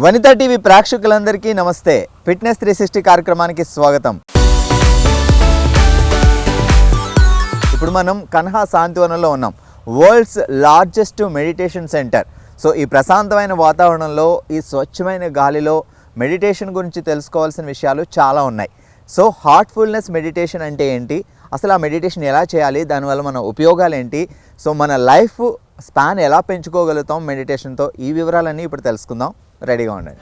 Vanitha TV ప్రేక్షకులందరికీ నమస్తే. Fitness 360 కార్యక్రమానికి స్వాగతం. ఇప్పుడు మనం కన్హా శాంతివనంలో ఉన్నాం. World's largest meditation centre. So ఈ ప్రశాంతమైన వాతావరణంలో, ఈ స్వచ్ఛమైన గాలిలో మెడిటేషన్ గురించి తెలుసుకోవాల్సిన విషయాలు చాలా ఉన్నాయి. సో హార్ట్ఫుల్నెస్ మెడిటేషన్ అంటే ఏంటి, అసలు ఆ మెడిటేషన్ ఎలా చేయాలి, దానివల్ల మన ఉపయోగాలు ఏంటి, సో మన లైఫ్ స్పాన్ ఎలా పెంచుకోగలుగుతాం మెడిటేషన్తో, ఈ వివరాలన్నీ ఇప్పుడు తెలుసుకుందాం. రెడీగా ఉండండి.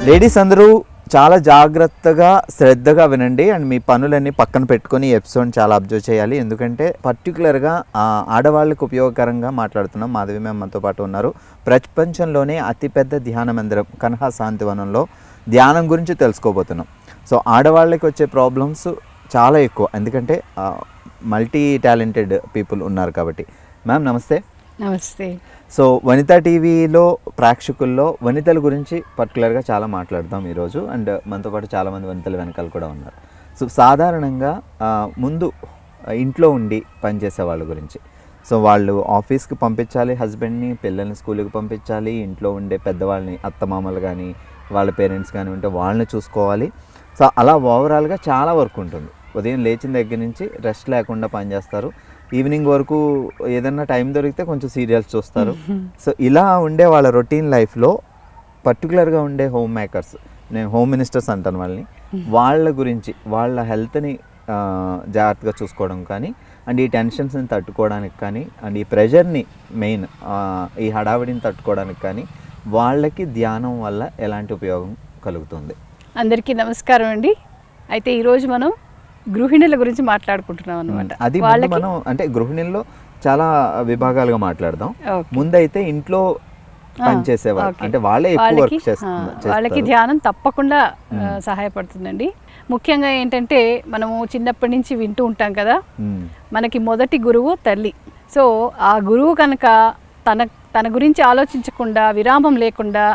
లేడీస్ అందరూ చాలా జాగ్రత్తగా శ్రద్ధగా వినండి అండ్ మీ పనులన్నీ పక్కన పెట్టుకొని ఎపిసోడ్ చాలా అబ్జర్వ్ చేయాలి. ఎందుకంటే పర్టికులర్గా ఆడవాళ్ళకు ఉపయోగకరంగా మాట్లాడుతున్నాం. మాధవి మ్యామ్ మనతో పాటు ఉన్నారు. ప్రపంచంలోనే అతిపెద్ద ధ్యాన మందిరం కన్హా శాంతివనంలో ధ్యానం గురించి తెలుసుకోబోతున్నాం. సో ఆడవాళ్ళకి వచ్చే ప్రాబ్లమ్స్ చాలా ఎక్కువ, ఎందుకంటే మల్టీ టాలెంటెడ్ పీపుల్ ఉన్నారు కాబట్టి. మ్యామ్ నమస్తే. నమస్తే. సో వనితా టీవీలో ప్రేక్షకుల్లో వనితల గురించి పర్టికులర్గా చాలా మాట్లాడదాం ఈరోజు. అండ్ మనతో పాటు చాలామంది వనితలు వెనకాల కూడా ఉన్నారు. సో సాధారణంగా ముందు ఇంట్లో ఉండి పనిచేసే వాళ్ళ గురించి, సో వాళ్ళు ఆఫీస్కి పంపించాలి హస్బెండ్ని, పిల్లల్ని స్కూల్కి పంపించాలి, ఇంట్లో ఉండే పెద్దవాళ్ళని అత్తమామలు కానీ వాళ్ళ పేరెంట్స్ కానీ ఉంటే వాళ్ళని చూసుకోవాలి. సో అలా ఓవరాల్గా చాలా వర్క్ ఉంటుంది. ఉదయం లేచిన దగ్గర నుంచి రెస్ట్ లేకుండా పనిచేస్తారు. ఈవినింగ్ వరకు ఏదన్నా టైం దొరికితే కొంచెం సీరియల్స్ చూస్తారు. సో ఇలా ఉండే వాళ్ళ రొటీన్ లైఫ్లో పర్టికులర్గా ఉండే హోమ్ మేకర్స్, నేను హోమ్ మినిస్టర్స్ అంటాను వాళ్ళని, వాళ్ళ గురించి వాళ్ళ హెల్త్ని జాగ్రత్తగా చూసుకోవడం కానీ, అండ్ ఈ టెన్షన్స్ని తట్టుకోవడానికి కానీ, అండ్ ఈ ప్రెషర్ని మెయిన్ ఈ హడావిడిని తట్టుకోవడానికి కానీ వాళ్ళకి ధ్యానం వల్ల ఎలాంటి ఉపయోగం కలుగుతుంది? అందరికీ నమస్కారం అండి. అయితే ఈరోజు మనం గృహిణుల గురించి మాట్లాడుకుంటున్నాం అనమాట. అది మనం అంటే గృహిణుల్లో చాలా విభాగాలుగా మాట్లాడదాం. ముందైతే ఇంట్లో పనిచేసేవాళ్ళు, అంటే వాళ్ళే ఎక్కువ వర్క్ చేస్తారు, వాళ్ళకి ధ్యానం తప్పకుండా సహాయపడుతుందండి. ముఖ్యంగా ఏంటంటే మనము చిన్నప్పటి నుంచి వింటూ ఉంటాం కదా, మనకి మొదటి గురువు తల్లి. సో ఆ గురువు కనుక తన గురించి ఆలోచించకుండా, విరామం లేకుండా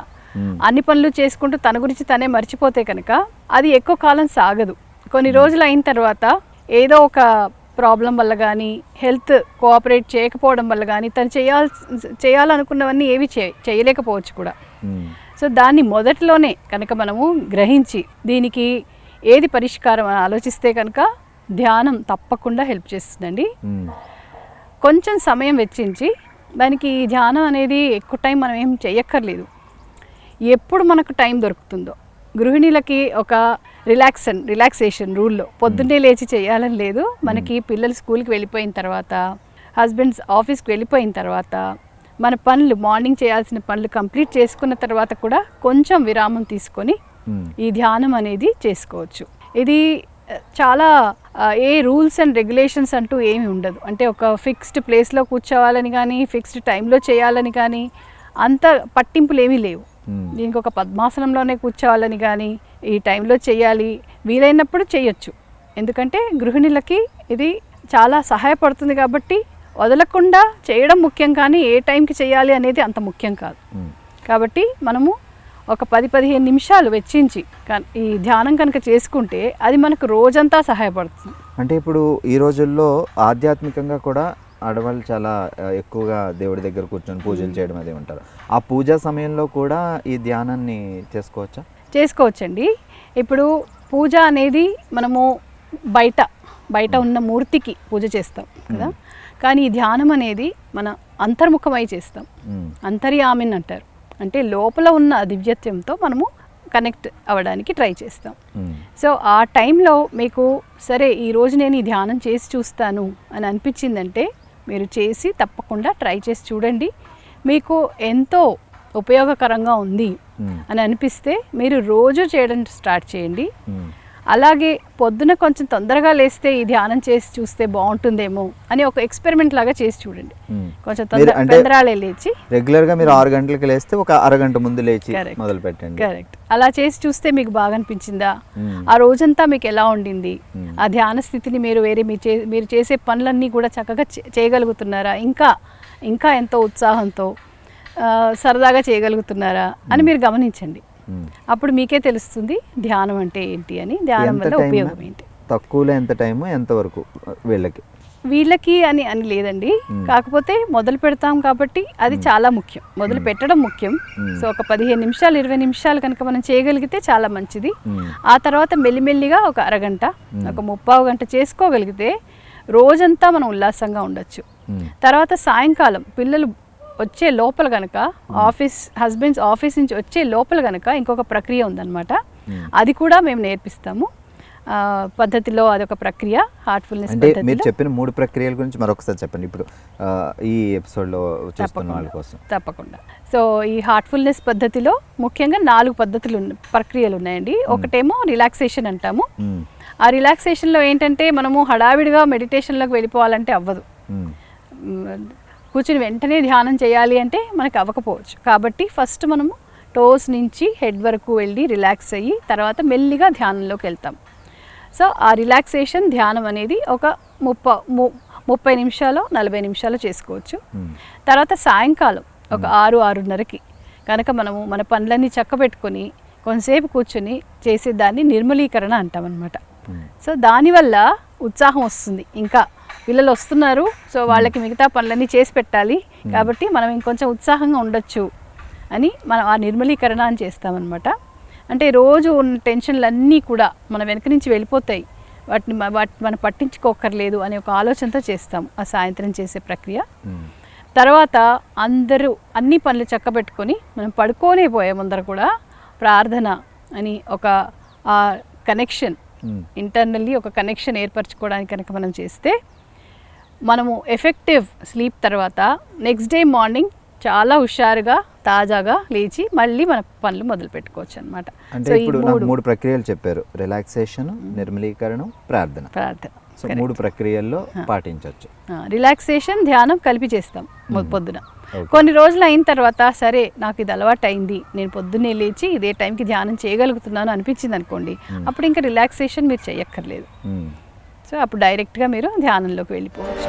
అన్ని పనులు చేసుకుంటూ తన గురించి తనే మర్చిపోతే కనుక అది ఎక్కువ కాలం సాగదు. కొన్ని రోజులు అయిన తర్వాత ఏదో ఒక ప్రాబ్లం వల్ల కానీ, హెల్త్ కోఆపరేట్ చేయకపోవడం వల్ల కానీ తను చేయాలనుకున్నవన్నీ ఏవి చేయలేకపోవచ్చు కూడా. సో దాన్ని మొదట్లోనే కనుక మనము గ్రహించి దీనికి ఏది పరిష్కారం అని ఆలోచిస్తే కనుక ధ్యానం తప్పకుండా హెల్ప్ చేస్తుందండి. కొంచెం సమయం వెచ్చించి దానికి ధ్యానం అనేది ఎక్కువ టైం మనం ఏం చేయక్కర్లేదు. ఎప్పుడు మనకు టైం దొరుకుతుందో, గృహిణులకి ఒక రిలాక్సేషన్ రూల్లో పొద్దున్నే లేచి చేయాలని లేదు. మనకి పిల్లలు స్కూల్కి వెళ్ళిపోయిన తర్వాత, హస్బెండ్స్ ఆఫీస్కి వెళ్ళిపోయిన తర్వాత, మన పనులు మార్నింగ్ చేయాల్సిన పనులు కంప్లీట్ చేసుకున్న తర్వాత కూడా కొంచెం విరామం తీసుకొని ఈ ధ్యానం అనేది చేసుకోవచ్చు. ఇది చాలా ఏ రూల్స్ అండ్ రెగ్యులేషన్స్ అంటూ ఏమి ఉండదు. అంటే ఒక ఫిక్స్డ్ ప్లేస్లో కూర్చోవాలని కానీ, ఫిక్స్డ్ టైంలో చేయాలని కానీ అంత పట్టింపులు ఏమీ లేవు. దీనికి ఒక పద్మాసనంలోనే కూర్చోవాలని కానీ, ఈ టైంలో చేయాలి, వీలైనప్పుడు చేయొచ్చు. ఎందుకంటే గృహిణులకి ఇది చాలా సహాయపడుతుంది కాబట్టి వదలకుండా చేయడం ముఖ్యం, కానీ ఏ టైంకి చేయాలి అనేది అంత ముఖ్యం కాదు. కాబట్టి మనము ఒక 10-15 నిమిషాలు వెచ్చించి ఈ ధ్యానం కనుక చేసుకుంటే అది మనకు రోజంతా సహాయపడుతుంది. అంటే ఇప్పుడు ఈ రోజుల్లో ఆధ్యాత్మికంగా కూడా ఆడవాళ్ళు చాలా ఎక్కువగా దేవుడి దగ్గర కూర్చొని పూజలు చేయడం అది ఉంటారు. ఆ పూజా సమయంలో కూడా ఈ ధ్యానాన్ని చేసుకోవచ్చండి. ఇప్పుడు పూజ అనేది మనము బయట ఉన్న మూర్తికి పూజ చేస్తాం కదా, కానీ ఈ ధ్యానం అనేది మన అంతర్ముఖమై చేస్తాం. అంతర్యామిన్ అంటారు. అంటే లోపల ఉన్న దివ్యత్వంతో మనము కనెక్ట్ అవ్వడానికి ట్రై చేస్తాం. సో ఆ టైంలో మీకు సరే ఈరోజు నేను ఈ ధ్యానం చేసి చూస్తాను అని అనిపించిందంటే మీరు చేసి తప్పకుండా ట్రై చేసి చూడండి. మీకు ఎంతో ఉపయోగకరంగా ఉంది అని అనిపిస్తే మీరు రోజు చేయడం స్టార్ట్ చేయండి. అలాగే పొద్దున కొంచెం తొందరగా లేస్తే ఈ ధ్యానం చేసి చూస్తే బాగుంటుందేమో అని ఒక ఎక్స్పెరిమెంట్ లాగా చేసి చూడండి. కొంచెం తొందరగా లేచి రెగ్యులర్గా మీరు 6 గంటలకు లేస్తే ఒక అరగంట ముందు లేచి మొదలు పెట్టండి. కరెక్ట్. అలా చేసి చూస్తే మీకు బాగా అనిపించిందా, ఆ రోజంతా మీకు ఎలా ఉండింది, ఆ ధ్యాన స్థితిని మీరు మీరు చేసే పనులన్నీ కూడా చక్కగా చేయగలుగుతున్నారా, ఇంకా ఎంతో ఉత్సాహంతో సరదాగా చేయగలుగుతున్నారా అని మీరు గమనించండి. అప్పుడు మీకే తెలుస్తుంది ధ్యానం అంటే ఏంటి అని, ధ్యానం వల్ల ఉపయోగం ఏంటి. తక్కువలో ఎంత టైము, ఎంతవరకు వీళ్ళకి అని లేదండి. కాకపోతే మొదలు పెడతాం కాబట్టి అది చాలా ముఖ్యం, మొదలు పెట్టడం ముఖ్యం. సో ఒక 15 నిమిషాలు 20 నిమిషాలు కనుక మనం చేయగలిగితే చాలా మంచిది. ఆ తర్వాత మెల్లిమెల్లిగా ఒక అరగంట, ఒక 30 గంట చేసుకోగలిగితే రోజంతా మనం ఉల్లాసంగా ఉండొచ్చు. తర్వాత సాయంకాలం పిల్లలు వచ్చే లోపల కనుక హస్బెండ్స్ ఆఫీస్ నుంచి వచ్చే లోపల కనుక ఇంకొక ప్రక్రియ ఉందన్నమాట. అది కూడా మేము నేర్పిస్తాము పద్ధతిలో. అదొక ప్రక్రియ హార్ట్ఫుల్నెస్ పద్ధతిలో. మీరు చెప్పిన 3 ప్రక్రియల గురించి మరొకసారి చెప్పండి ఇప్పుడు ఈ ఎపిసోడ్లో చూస్తున్న వాళ్ళ కోసం. తప్పకుండా. సో ఈ హార్ట్ఫుల్నెస్ పద్ధతిలో ముఖ్యంగా 4 ప్రక్రియలు ఉన్నాయండి. ఒకటేమో రిలాక్సేషన్ అంటాము. ఆ రిలాక్సేషన్లో ఏంటంటే మనము హడావిడిగా మెడిటేషన్లోకి వెళ్ళిపోవాలంటే అవ్వదు. కూర్చుని వెంటనే ధ్యానం చేయాలి అంటే మనకు అవ్వకపోవచ్చు. కాబట్టి ఫస్ట్ మనము టోస్ నుంచి హెడ్ వరకు వెళ్ళి రిలాక్స్ అయ్యి తర్వాత మెల్లిగా ధ్యానంలోకి వెళ్తాం. సో ఆ రిలాక్సేషన్ ధ్యానం అనేది ఒక 30 నిమిషాలు 40 నిమిషాలు చేసుకోవచ్చు. తర్వాత సాయంకాలం ఒక 6-6:30కి కనుక మనము మన పనులన్నీ చక్కబెట్టుకొని కొంతసేపు కూర్చొని చేసేదాన్ని నిర్మలీకరణ అంటాం అన్నమాట. సో దానివల్ల ఉత్సాహం వస్తుంది. ఇంకా పిల్లలు వస్తున్నారు, సో వాళ్ళకి మిగతా పనులన్నీ చేసి పెట్టాలి కాబట్టి మనం ఇంకొంచెం ఉత్సాహంగా ఉండొచ్చు అని మనం ఆ నిర్మలీకరణ అని చేస్తామన్నమాట. అంటే రోజు ఉన్న టెన్షన్లన్నీ కూడా మన వెనక నుంచి వెళ్ళిపోతాయి, వాటిని మనం పట్టించుకోకర్లేదు అనే ఒక ఆలోచనతో చేస్తాము ఆ సాయంత్రం చేసే ప్రక్రియ. తర్వాత అందరూ అన్ని పనులు చక్కబెట్టుకొని మనం పడుకోనే పోయే ముందర కూడా ప్రార్థన అని ఒక కనెక్షన్, ఇంటర్నల్లీ ఒక కనెక్షన్ ఏర్పరచుకోవడానికి కనుక మనం చేస్తే మనము ఎఫెక్టివ్ స్లీప్ తర్వాత నెక్స్ట్ డే మార్నింగ్ చాలా హుషారుగా తాజాగా లేచి మళ్ళీ మన పనులు మొదలు పెట్టుకోవచ్చు అనమాట. అంటే ఇప్పుడు నాకు 3 ప్రక్రియలు చెప్పారు: రిలాక్సేషన్, నిర్మలీకరణం, ప్రార్థన. సో 3 ప్రక్రియల్లో పాటించవచ్చు. రిలాక్సేషన్ ధ్యానం కలిపి చేస్తాం పొద్దున. కొన్ని రోజులు అయిన తర్వాత సరే నాకు ఇది అలవాటు అయింది, నేను పొద్దున్నే లేచి ఇదే టైంకి ధ్యానం చేయగలుగుతున్నాను అనిపించింది అనుకోండి, అప్పుడు ఇంకా రిలాక్సేషన్ మీరు చేయక్కర్లేదు. సో అప్పుడు డైరెక్ట్గా మీరు ధ్యానంలోకి వెళ్ళిపోవచ్చు.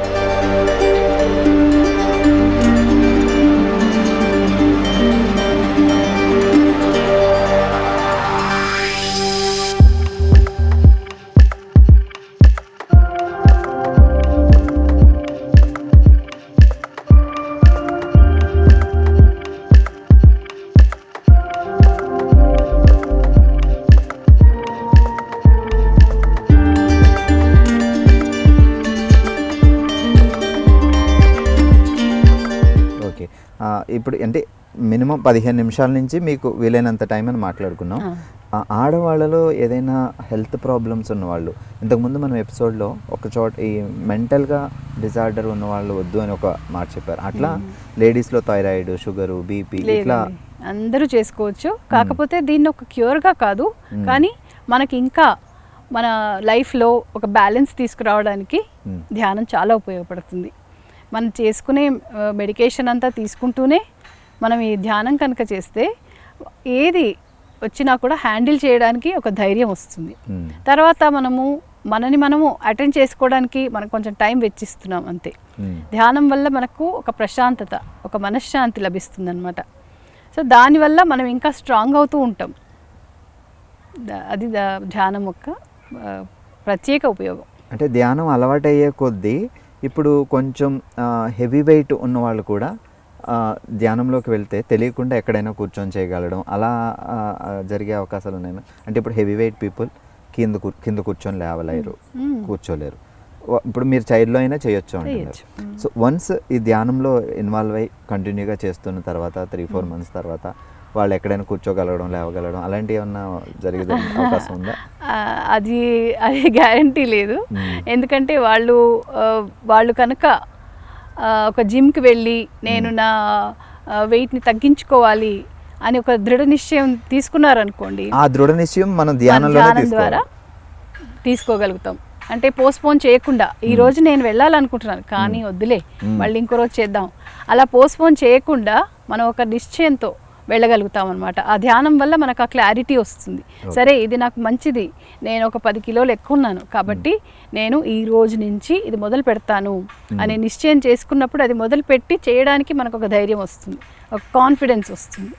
ఇప్పుడు అంటే మినిమం 15 నిమిషాల నుంచి మీకు వీలైనంత టైం అని మాట్లాడుకున్నాం. ఆడవాళ్ళలో ఏదైనా హెల్త్ ప్రాబ్లమ్స్ ఉన్నవాళ్ళు, ఇంతకుముందు మనం ఎపిసోడ్లో ఒక చోట ఈ మెంటల్గా డిజార్డర్ ఉన్నవాళ్ళు వద్దు అని ఒక మాట చెప్పారు. అట్లా లేడీస్లో థైరాయిడ్, షుగరు, బీపీ ఇట్లా అందరూ చేసుకోవచ్చు. కాకపోతే దీన్ని ఒక క్యూర్గా కాదు, కానీ మనకి ఇంకా మన లైఫ్లో ఒక బ్యాలెన్స్ తీసుకురావడానికి ధ్యానం చాలా ఉపయోగపడుతుంది. మనం చేసుకునే మెడికేషన్ అంతా తీసుకుంటూనే మనం ఈ ధ్యానం కనుక చేస్తే ఏది వచ్చినా కూడా హ్యాండిల్ చేయడానికి ఒక ధైర్యం వస్తుంది. తర్వాత మనము అటెండ్ చేసుకోవడానికి మనం కొంచెం టైం వెచ్చిస్తున్నాం అంతే. ధ్యానం వల్ల మనకు ఒక ప్రశాంతత, ఒక మనశ్శాంతి లభిస్తుంది అన్నమాట. సో దానివల్ల మనం ఇంకా స్ట్రాంగ్ అవుతూ ఉంటాం. అది ధ్యానం యొక్క ప్రత్యేక ఉపయోగం. అంటే ధ్యానం అలవాటు అయ్యే కొద్దీ ఇప్పుడు కొంచెం హెవీ వెయిట్ ఉన్నవాళ్ళు కూడా ధ్యానంలోకి వెళ్తే తెలియకుండా ఎక్కడైనా కూర్చొని చేయగలడం అలా జరిగే అవకాశాలు ఉన్నాయి. అంటే ఇప్పుడు హెవీ వెయిట్ పీపుల్ కింద కూర్చొని లేవలేరు, కూర్చోలేరు. ఇప్పుడు మీరు చైర్లో అయినా చేయొచ్చు అంటున్నారు. సో వన్స్ ఈ ధ్యానంలో ఇన్వాల్వ్ అయ్యి కంటిన్యూగా చేస్తున్న తర్వాత 3-4 మంత్స్ తర్వాత వాళ్ళు ఎక్కడైనా కూర్చోగలగడం, లేవగలగడం అలాంటివి ఏమన్నా జరిగే అవకాశం ఉందా? అది గ్యారంటీ లేదు. ఎందుకంటే వాళ్ళు కనుక ఒక జిమ్కి వెళ్ళి నేను నా వెయిట్ని తగ్గించుకోవాలి అని ఒక దృఢ నిశ్చయం తీసుకున్నారనుకోండి, ఆ దృఢ నిశ్చయం మనం ధ్యానం ద్వారా తీసుకోగలుగుతాం. అంటే పోస్ట్పోన్ చేయకుండా ఈ రోజు నేను వెళ్ళాలనుకుంటున్నాను కానీ వద్దులే మళ్ళీ ఇంకో రోజు చేద్దాం, అలా పోస్ట్పోన్ చేయకుండా మనం ఒక నిశ్చయంతో వెళ్ళగలుగుతాం అనమాట. ఆ ధ్యానం వల్ల మనకు ఆ క్లారిటీ వస్తుంది. సరే ఇది నాకు మంచిది, నేను ఒక 10 కిలోలు ఎక్కువ ఉన్నాను కాబట్టి నేను ఈ రోజు నుంచి ఇది మొదలు పెడతాను అనే నిశ్చయం చేసుకున్నప్పుడు అది మొదలు పెట్టి చేయడానికి మనకు ఒక ధైర్యం వస్తుంది, ఒక కాన్ఫిడెన్స్ వస్తుంది.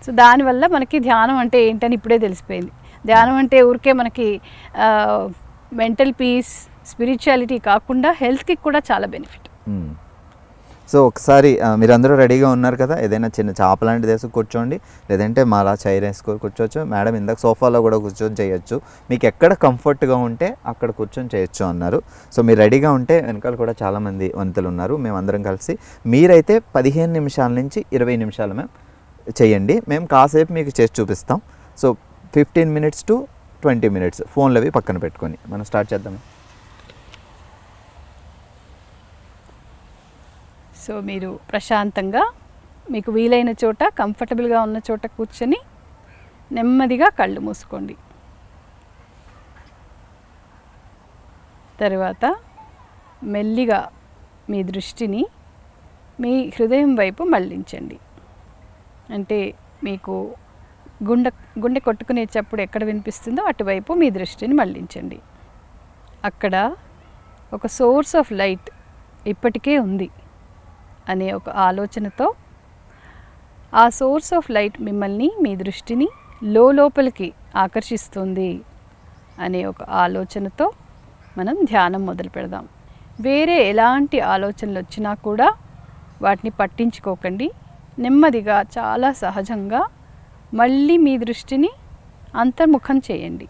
సో దానివల్ల మనకి ధ్యానం అంటే ఏంటని ఇప్పుడే తెలిసిపోయింది. ధ్యానం అంటే ఊరికే మనకి మెంటల్ పీస్, స్పిరిచువాలిటీ కాకుండా హెల్త్కి కూడా చాలా బెనిఫిట్. సో ఒకసారి మీరందరూ రెడీగా ఉన్నారు కదా, ఏదైనా చిన్న చాప లాంటిది వేసి కూర్చోండి, లేదంటే మాలా చైర్ వేసుకొని కూర్చోవచ్చు. మేడం ఇందాక సోఫాలో కూడా కూర్చొని చేయొచ్చు, మీకు ఎక్కడ కంఫర్ట్గా ఉంటే అక్కడ కూర్చొని చేయొచ్చు అన్నారు. సో మీరు రెడీగా ఉంటే వెనకాల కూడా చాలామంది వంతులు ఉన్నారు, మేమందరం కలిసి. మీరైతే 15 నిమిషాల నుంచి 20 నిమిషాలు మేము చేయండి, మేము కాసేపు మీకు చేసి చూపిస్తాం. సో 15 minutes to 20 minutes ఫోన్లు అవి పక్కన పెట్టుకొని మనం స్టార్ట్ చేద్దాం. సో మీరు ప్రశాంతంగా మీకు వీలైన చోట, కంఫర్టబుల్గా ఉన్న చోట కూర్చొని నెమ్మదిగా కళ్ళు మూసుకోండి. తర్వాత మెల్లిగా మీ దృష్టిని మీ హృదయం వైపు మళ్ళించండి. అంటే మీకు గుండె కొట్టుకునేటప్పుడు ఎక్కడ వినిపిస్తుందో అటువైపు మీ దృష్టిని మళ్ళించండి. అక్కడ ఒక సోర్స్ ఆఫ్ లైట్ ఇప్పటికే ఉంది అనే ఒక ఆలోచనతో, ఆ సోర్స్ ఆఫ్ లైట్ మిమ్మల్ని, మీ దృష్టిని లోపలికి ఆకర్షిస్తుంది అనే ఒక ఆలోచనతో మనం ధ్యానం మొదలు పెడదాం. వేరే ఎలాంటి ఆలోచనలు వచ్చినా కూడా వాటిని పట్టించుకోకండి. నెమ్మదిగా చాలా సహజంగా మళ్ళీ మీ దృష్టిని అంతర్ముఖం చేయండి.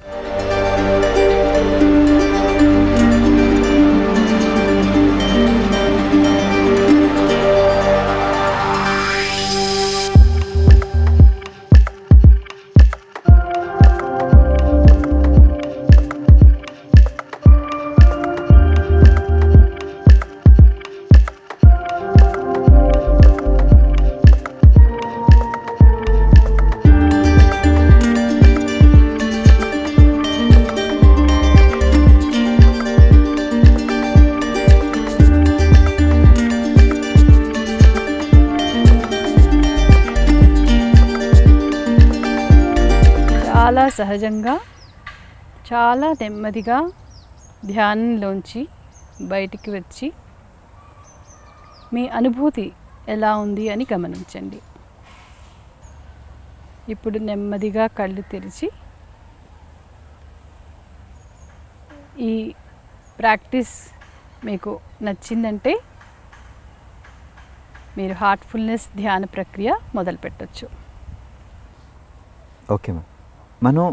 చాలా సహజంగా, చాలా నెమ్మదిగా ధ్యానంలోంచి బయటికి వచ్చి మీ అనుభూతి ఎలా ఉంది అని గమనించండి. ఇప్పుడు నెమ్మదిగా కళ్ళు తెరిచి ఈ ప్రాక్టీస్ మీకు నచ్చిందంటే మీరు హార్ట్ఫుల్నెస్ ధ్యాన ప్రక్రియ మొదలు పెట్టచ్చు. ఓకే మ్యామ్, మనం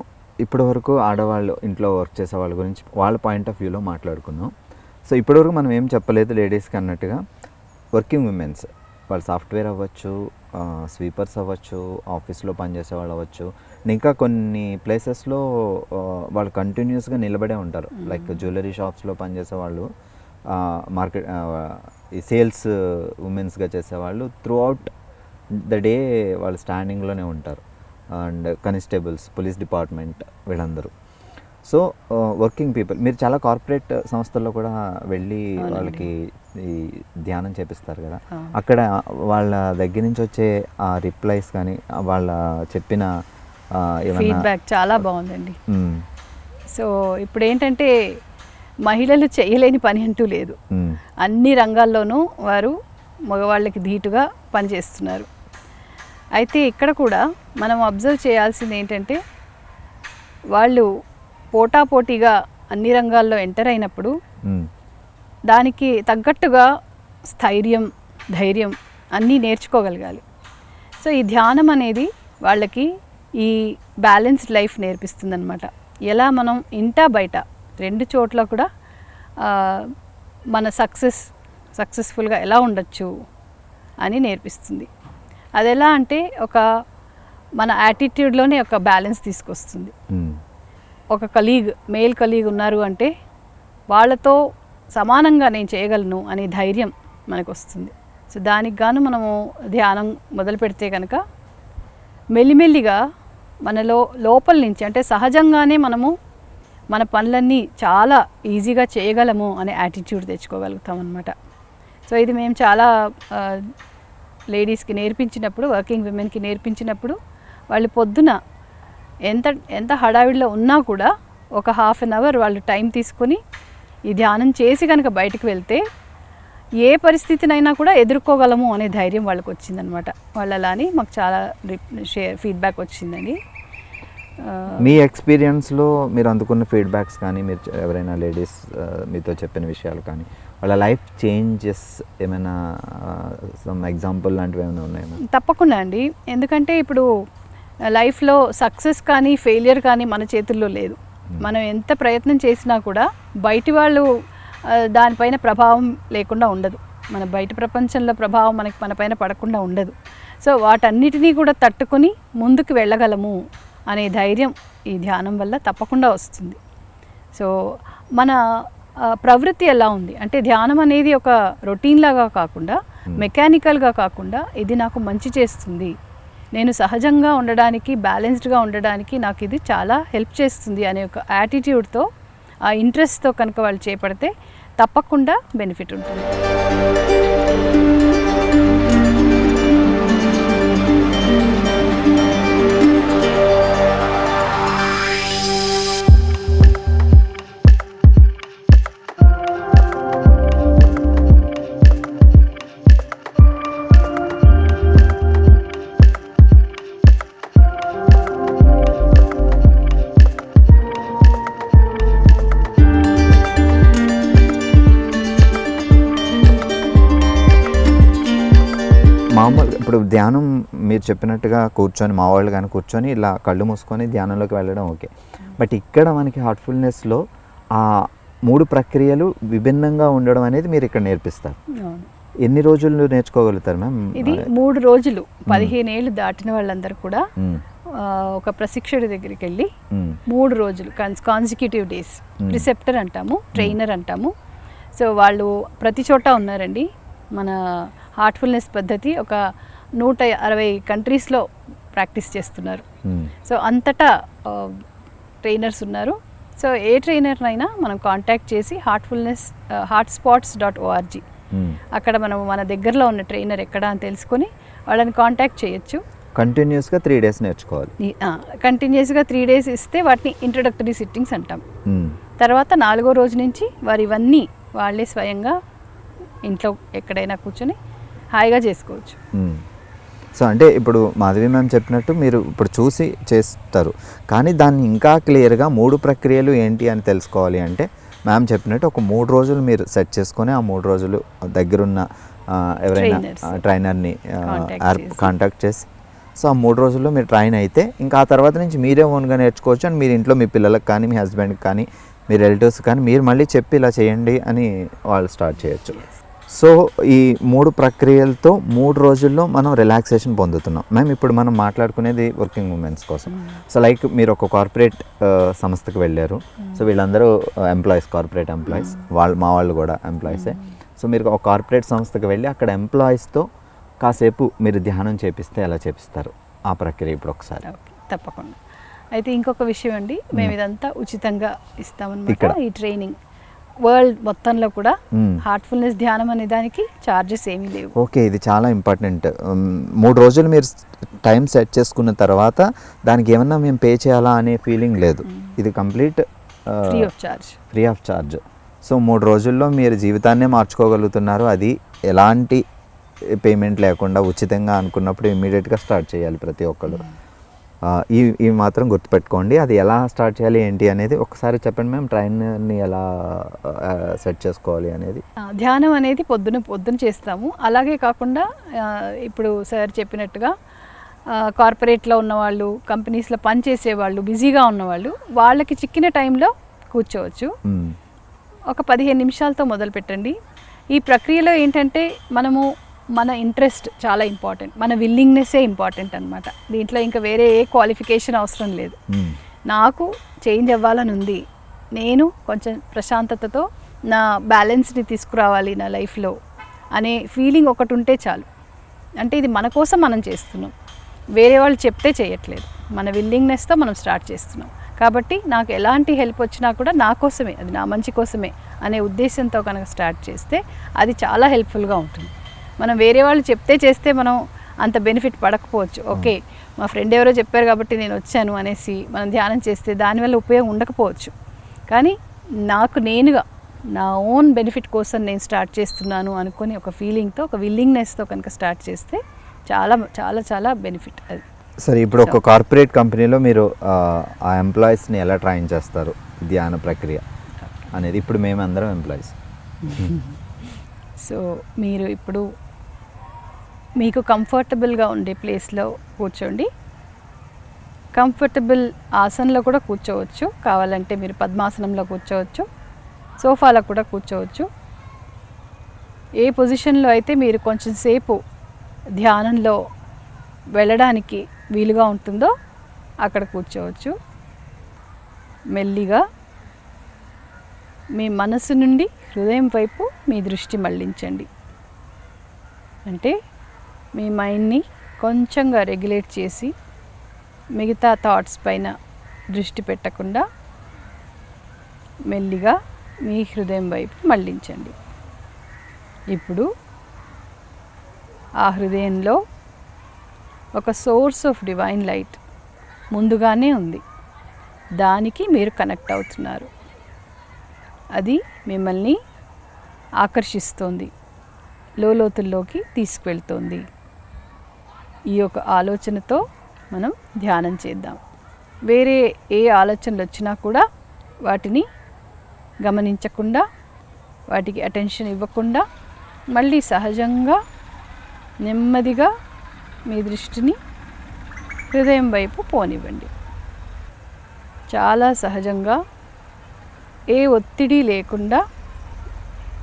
ఇప్పటివరకు ఆడవాళ్ళు ఇంట్లో వర్క్ చేసే వాళ్ళ గురించి వాళ్ళ పాయింట్ ఆఫ్ వ్యూలో మాట్లాడుకున్నాం. సో ఇప్పటివరకు మనం ఏం చెప్పలేదు లేడీస్కి అన్నట్టుగా. వర్కింగ్ ఉమెన్స్, వాళ్ళు సాఫ్ట్వేర్ అవ్వచ్చు, స్వీపర్స్ అవ్వచ్చు, ఆఫీస్లో పనిచేసే వాళ్ళు అవ్వచ్చు, ఇంకా కొన్ని ప్లేసెస్లో వాళ్ళు కంటిన్యూస్గా నిలబడే ఉంటారు. లైక్ జ్యువెలరీ షాప్స్లో పనిచేసే వాళ్ళు, మార్కెట్ ఈ సేల్స్ ఉమెన్స్గా చేసేవాళ్ళు త్రూ అవుట్ ద డే వాళ్ళు స్టాండింగ్లోనే ఉంటారు. అండ్ కానిస్టేబుల్స్, పోలీస్ డిపార్ట్మెంట్, వీళ్ళందరూ. సో వర్కింగ్ పీపుల్, మీరు చాలా కార్పొరేట్ సంస్థల్లో కూడా వెళ్ళి వాళ్ళకి ఈ ధ్యానం చేపిస్తారు కదా, అక్కడ వాళ్ళ దగ్గర నుంచి వచ్చే ఆ రిప్లైస్ కానీ వాళ్ళ చెప్పిన ఫీడ్బ్యాక్ చాలా బాగుందండి. సో ఇప్పుడు ఏంటంటే మహిళలు చేయలేని పని అంటూ లేదు, అన్ని రంగాల్లోనూ వారు మగవాళ్ళకి ధీటుగా పనిచేస్తున్నారు. అయితే ఇక్కడ కూడా మనం అబ్జర్వ్ చేయాల్సింది ఏంటంటే వాళ్ళు పోటాపోటీగా అన్ని రంగాల్లో ఎంటర్ అయినప్పుడు దానికి తగ్గట్టుగా స్థైర్యం, ధైర్యం అన్నీ నేర్చుకోగలగాలి. సో ఈ ధ్యానం అనేది వాళ్ళకి ఈ బ్యాలెన్స్డ్ లైఫ్ నేర్పిస్తుందన్నమాట. ఎలా మనం ఇంటా బయట రెండు చోట్ల కూడా మన సక్సెస్ఫుల్గా ఎలా ఉండొచ్చు అని నేర్పిస్తుంది. అది ఎలా అంటే ఒక మన యాటిట్యూడ్లోనే ఒక బ్యాలెన్స్ తీసుకొస్తుంది. ఒక మేల్ కలీగ్ ఉన్నారు అంటే వాళ్ళతో సమానంగా నేను చేయగలను అనే ధైర్యం మనకు వస్తుంది. సో దానికి గాను మనము ధ్యానం మొదలు పెడితే కనుక మెల్లిమెల్లిగా మనలో లోపల నుంచి, అంటే సహజంగానే మనము మన పనులన్నీ చాలా ఈజీగా చేయగలము అనే యాటిట్యూడ్ తెచ్చుకోగలుగుతాం అనమాట. సో ఇది మేము చాలా లేడీస్కి నేర్పించినప్పుడు, వర్కింగ్ విమెన్కి నేర్పించినప్పుడు వాళ్ళు పొద్దున ఎంత హడావిడిలో ఉన్నా కూడా ఒక హాఫ్ అన్ అవర్ వాళ్ళు టైం తీసుకొని ఈ ధ్యానం చేసి కనుక బయటకు వెళ్తే ఏ పరిస్థితినైనా కూడా ఎదుర్కోగలము అనే ధైర్యం వాళ్ళకి వచ్చిందనమాట. వాళ్ళు అలా అని మాకు చాలా ఫీడ్బ్యాక్ వచ్చిందండి. మీ ఎక్స్పీరియన్స్లో మీరు అందుకున్న ఫీడ్బ్యాక్స్ కానీ, మీరు ఎవరైనా లేడీస్ మీతో చెప్పిన విషయాలు కానీ, వాళ్ళ లైఫ్ చేంజెస్ ఏమైనా సమ్ ఎగ్జాంపుల్ లాంటివి ఏమైనా ఉన్నాయా? తప్పకుండా అండి. ఎందుకంటే ఇప్పుడు లైఫ్లో సక్సెస్ కానీ ఫెయిలియర్ కానీ మన చేతుల్లో లేదు. మనం ఎంత ప్రయత్నం చేసినా కూడా బయటి వాళ్ళు దానిపైన ప్రభావం లేకుండా ఉండదు. మన బయట ప్రపంచంలో ప్రభావం మన పైన పడకుండా ఉండదు. సో వాటన్నిటినీ కూడా తట్టుకొని ముందుకు వెళ్ళగలము అనే ధైర్యం ఈ ధ్యానం వల్ల తప్పకుండా వస్తుంది. సో మన ప్రవృత్తి ఎలా ఉంది అంటే, ధ్యానం అనేది ఒక రొటీన్ లాగా కాకుండా, మెకానికల్గా కాకుండా, ఇది నాకు మంచి చేస్తుంది, నేను సహజంగా ఉండడానికి, బ్యాలెన్స్డ్గా ఉండడానికి నాకు ఇది చాలా హెల్ప్ చేస్తుంది అనే ఒక యాటిట్యూడ్తో, ఆ ఇంట్రెస్ట్తో కనుక వాళ్ళు చేపడితే తప్పకుండా బెనిఫిట్ ఉంటుంది. మామూలు ఇప్పుడు ధ్యానం మీరు చెప్పినట్టుగా కూర్చొని, మా వాళ్ళు కానీ కూర్చొని ఇలా కళ్ళు మూసుకొని ధ్యానంలోకి వెళ్ళడం ఓకే. బట్ ఇక్కడ మనకి హార్ట్ఫుల్నెస్లో ఆ 3 ప్రక్రియలు విభిన్నంగా ఉండడం అనేది మీరు ఇక్కడ నేర్పిస్తారు. ఎన్ని రోజులు నేర్చుకోగలుగుతారు మ్యామ్? ఇది 3 రోజులు. 15 ఏళ్ళు దాటిన వాళ్ళందరూ కూడా ఒక ప్రశిక్షకుడి దగ్గరికి వెళ్ళి 3 రోజులు కాన్సిక్యూటివ్ డేస్, రిసెప్టర్ అంటాము, ట్రైనర్ అంటాము. సో వాళ్ళు ప్రతి చోట ఉన్నారండి. మన హార్ట్ఫుల్నెస్ పద్ధతి ఒక 160 కంట్రీస్లో ప్రాక్టీస్ చేస్తున్నారు. సో అంతటా ట్రైనర్స్ ఉన్నారు. సో ఏ ట్రైనర్నైనా మనం కాంటాక్ట్ చేసి heartspots.org అక్కడ మనం మన దగ్గరలో ఉన్న ట్రైనర్ ఎక్కడ అని తెలుసుకొని వాళ్ళని కాంటాక్ట్ చేయొచ్చు. కంటిన్యూస్గా 3 డేస్ నేర్చుకోవాలి. కంటిన్యూస్గా 3 డేస్ ఇస్తే వాటిని ఇంట్రొడక్టరీ సిట్టింగ్స్ అంటాం. తర్వాత 4వ రోజు నుంచి వారు ఇవన్నీ వాళ్ళే స్వయంగా ఇంట్లో ఎక్కడైనా కూర్చొని హాయిగా చేసుకోవచ్చు. సో అంటే ఇప్పుడు మాధవి మ్యామ్ చెప్పినట్టు మీరు ఇప్పుడు చూసి చేస్తారు, కానీ దాన్ని ఇంకా క్లియర్గా 3 ప్రక్రియలు ఏంటి అని తెలుసుకోవాలి అంటే మ్యామ్ చెప్పినట్టు ఒక 3 రోజులు మీరు సెట్ చేసుకొని ఆ 3 రోజులు దగ్గరున్న ఎవరైనా ట్రైనర్ని కాంటాక్ట్ చేసి, సో ఆ 3 రోజుల్లో మీరు ట్రైన్ అయితే ఇంకా ఆ తర్వాత నుంచి మీరే ఓన్గా నేర్చుకోవచ్చు. అండ్ మీరు ఇంట్లో మీ పిల్లలకు కానీ, మీ హస్బెండ్కి కానీ, మీ రిలేటివ్స్ కానీ మీరు మళ్ళీ చెప్పి ఇలా చేయండి అని వాళ్ళు స్టార్ట్ చేయొచ్చు. సో ఈ 3 ప్రక్రియలతో 3 రోజుల్లో మనం రిలాక్సేషన్ పొందుతున్నాం. మ్యామ్ ఇప్పుడు మనం మాట్లాడుకునేది వర్కింగ్ ఉమెన్స్ కోసం. సో లైక్ మీరు ఒక కార్పొరేట్ సంస్థకు వెళ్ళారు. సో వీళ్ళందరూ ఎంప్లాయీస్, కార్పొరేట్ ఎంప్లాయీస్, మా వాళ్ళు కూడా ఎంప్లాయీసే. సో మీరు ఒక కార్పొరేట్ సంస్థకు వెళ్ళి అక్కడ ఎంప్లాయీస్తో కాసేపు మీరు ధ్యానం చేపిస్తే ఎలా చేపిస్తారు ఆ ప్రక్రియ ఇప్పుడు ఒకసారి? తప్పకుండా. అయితే ఇంకొక విషయం అండి, మేము ఇదంతా ఉచితంగా ఇస్తామన్నమాట. ఈ ట్రైనింగ్ వరల్డ్ మొత్తంలో కూడా హార్ట్ఫుల్నెస్ ధ్యానం అనే దానికి చార్జెస్ ఏమీ లేవు. ఓకే, ఇది చాలా ఇంపార్టెంట్. 3 రోజులు మీరు టైం సెట్ చేసుకున్న తర్వాత దానికి ఏమన్నా మేము పే చేయాలా అనే ఫీలింగ్ లేదు. ఇది complete free of charge. So 3 రోజుల్లో మీరు జీవితాన్నే మార్చుకోగలుగుతున్నారు. అది ఎలాంటి పేమెంట్ లేకుండా ఉచితంగా అనుకున్నప్పుడు ఇమ్మీడియట్గా స్టార్ట్ చేయాలి ప్రతి ఒక్కరు. ఇవి మాత్రం గుర్తుపెట్టుకోండి. అది ఎలా స్టార్ట్ చేయాలి ఏంటి అనేది ఒకసారి చెప్పండి మ్యామ్. ట్రైనర్ని ఎలా సెట్ చేసుకోవాలి అనేది? ధ్యానం అనేది పొద్దున చేస్తాము. అలాగే కాకుండా ఇప్పుడు సార్ చెప్పినట్టుగా కార్పొరేట్లో ఉన్నవాళ్ళు, కంపెనీస్లో పనిచేసేవాళ్ళు, బిజీగా ఉన్నవాళ్ళు, వాళ్ళకి చిక్కిన టైంలో కూర్చోవచ్చు. ఒక 15 నిమిషాలతో మొదలు పెట్టండి. ఈ ప్రక్రియలో ఏంటంటే మన ఇంట్రెస్ట్ చాలా ఇంపార్టెంట్, మన విల్లింగ్నెస్సే ఇంపార్టెంట్ అనమాట. దీంట్లో ఇంకా వేరే ఏ క్వాలిఫికేషన్ అవసరం లేదు. నాకు చేంజ్ అవ్వాలని ఉంది, నేను కొంచెం ప్రశాంతతతో నా బ్యాలెన్స్ని తీసుకురావాలి నా లైఫ్లో అనే ఫీలింగ్ ఒకటి ఉంటే చాలు. అంటే ఇది మన కోసం మనం చేస్తున్నాం, వేరే వాళ్ళు చెప్తే చేయట్లేదు, మన విల్లింగ్నెస్తో మనం స్టార్ట్ చేస్తున్నాం. కాబట్టి నాకు ఎలాంటి హెల్ప్ వచ్చినా కూడా నా కోసమే, అది నా మంచి కోసమే అనే ఉద్దేశంతో కనుక స్టార్ట్ చేస్తే అది చాలా హెల్ప్ఫుల్గా ఉంటుంది. మనం వేరే వాళ్ళు చెప్తే చేస్తే మనం అంత బెనిఫిట్ పడకపోవచ్చు. ఓకే, మా ఫ్రెండ్ ఎవరో చెప్పారు కాబట్టి నేను వచ్చాను అనేసి మనం ధ్యానం చేస్తే దానివల్ల ఉపయోగం ఉండకపోవచ్చు. కానీ నాకు నేనుగా నా ఓన్ బెనిఫిట్ కోసం నేను స్టార్ట్ చేస్తున్నాను అనుకొని ఒక ఫీలింగ్తో, ఒక విల్లింగ్నెస్తో కనుక స్టార్ట్ చేస్తే చాలా చాలా చాలా బెనిఫిట్ అది. సరే, ఇప్పుడు ఒక కార్పొరేట్ కంపెనీలో మీరు ఆ ఎంప్లాయీస్ని ఎలా ట్రైన్ చేస్తారు ధ్యాన ప్రక్రియ అనేది? ఇప్పుడు మేము అందరం ఎంప్లాయీస్. సో మీరు ఇప్పుడు మీకు కంఫర్టబుల్గా ఉండే ప్లేస్లో కూర్చోండి. కంఫర్టబుల్ ఆసనంలో కూడా కూర్చోవచ్చు, కావాలంటే మీరు పద్మాసనంలో కూర్చోవచ్చు, సోఫాలో కూడా కూర్చోవచ్చు. ఏ పొజిషన్లో అయితే మీరు కొంచెం సేపు ధ్యానంలో వెళ్ళడానికి వీలుగా ఉంటుందో అక్కడ కూర్చోవచ్చు. మెల్లిగా మీ మనసు నుండి హృదయం వైపు మీ దృష్టి మళ్ళించండి. అంటే మీ మైండ్ని కొంచెంగా రెగ్యులేట్ చేసి మిగతా థాట్స్ పైన దృష్టి పెట్టకుండా మెల్లిగా మీ హృదయం వైపు మళ్ళించండి. ఇప్పుడు ఆ హృదయంలో ఒక సోర్స్ ఆఫ్ డివైన్ లైట్ ముందుగానే ఉంది, దానికి మీరు కనెక్ట్ అవుతున్నారు. అది మిమ్మల్ని ఆకర్షిస్తోంది, లోతుల్లోకి తీసుకువెళ్తోంది. ఈ యొక్క ఆలోచనతో మనం ధ్యానం చేద్దాం. వేరే ఏ ఆలోచనలు వచ్చినా కూడా వాటిని గమనించకుండా, వాటికి అటెన్షన్ ఇవ్వకుండా మళ్ళీ సహజంగా నెమ్మదిగా మీ దృష్టిని హృదయం వైపు పోనివ్వండి. చాలా సహజంగా, ఏ ఒత్తిడి లేకుండా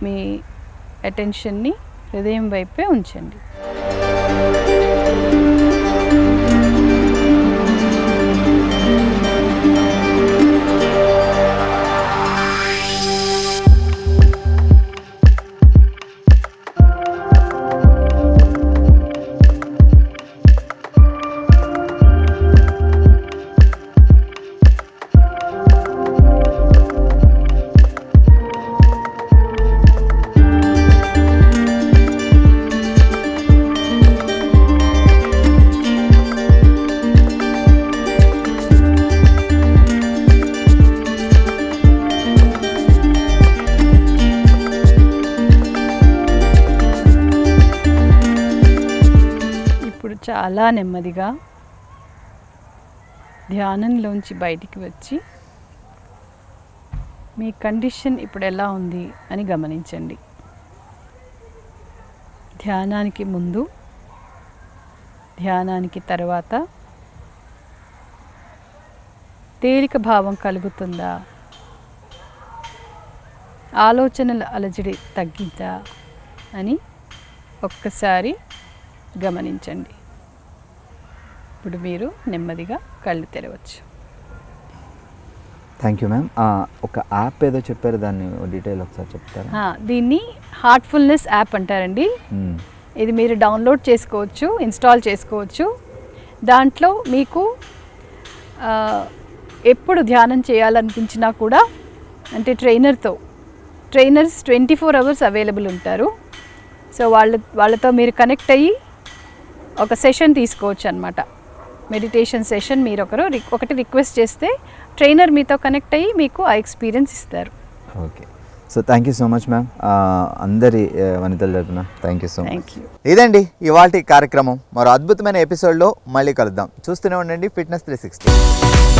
మీ అటెన్షన్ని హృదయం వైపే ఉంచండి. చాలా నెమ్మదిగా ధ్యానంలోంచి బయటికి వచ్చి మీ కండిషన్ ఇప్పుడు ఎలా ఉంది అని గమనించండి. ధ్యానానికి ముందు, ధ్యానానికి తర్వాత తేలిక భావం కలుగుతుందా, ఆలోచనల అలజడి తగ్గిందా అని ఒక్కసారి గమనించండి. ఇప్పుడు మీరు నెమ్మదిగా కళ్ళు తెరవచ్చు. Thank you ma'am. ఒక యాప్ ఏదో చెప్పారు, దాన్ని డీటెయిల్ ఒకసారి చెప్తారా? దీన్ని హార్ట్ఫుల్నెస్ యాప్ అంటారండి. ఇది మీరు డౌన్లోడ్ చేసుకోవచ్చు, ఇన్స్టాల్ చేసుకోవచ్చు. దాంట్లో మీకు ఎప్పుడు ధ్యానం చేయాలనిపించినా కూడా, అంటే ట్రైనర్స్ 24 hours అవైలబుల్ ఉంటారు. సో వాళ్ళతో మీరు కనెక్ట్ అయ్యి ఒక సెషన్ తీసుకోవచ్చు అన్నమాట. మెడిటేషన్ సెషన్ మీరు ఒకటి రిక్వెస్ట్ చేస్తే ట్రైనర్ మీతో కనెక్ట్ అయ్యి మీకు ఆ ఎక్స్పీరియన్స్ ఇస్తారు. Okay, so thank you so much ma'am. అందరి వనితల తరపున థ్యాంక్ యూ సో మచ్. ఇదండి ఇవాల్టి కార్యక్రమం. మరో అద్భుతమైన ఎపిసోడ్లో మళ్ళీ కలుద్దాం. చూస్తూనే ఉండండి ఫిట్నెస్ 360.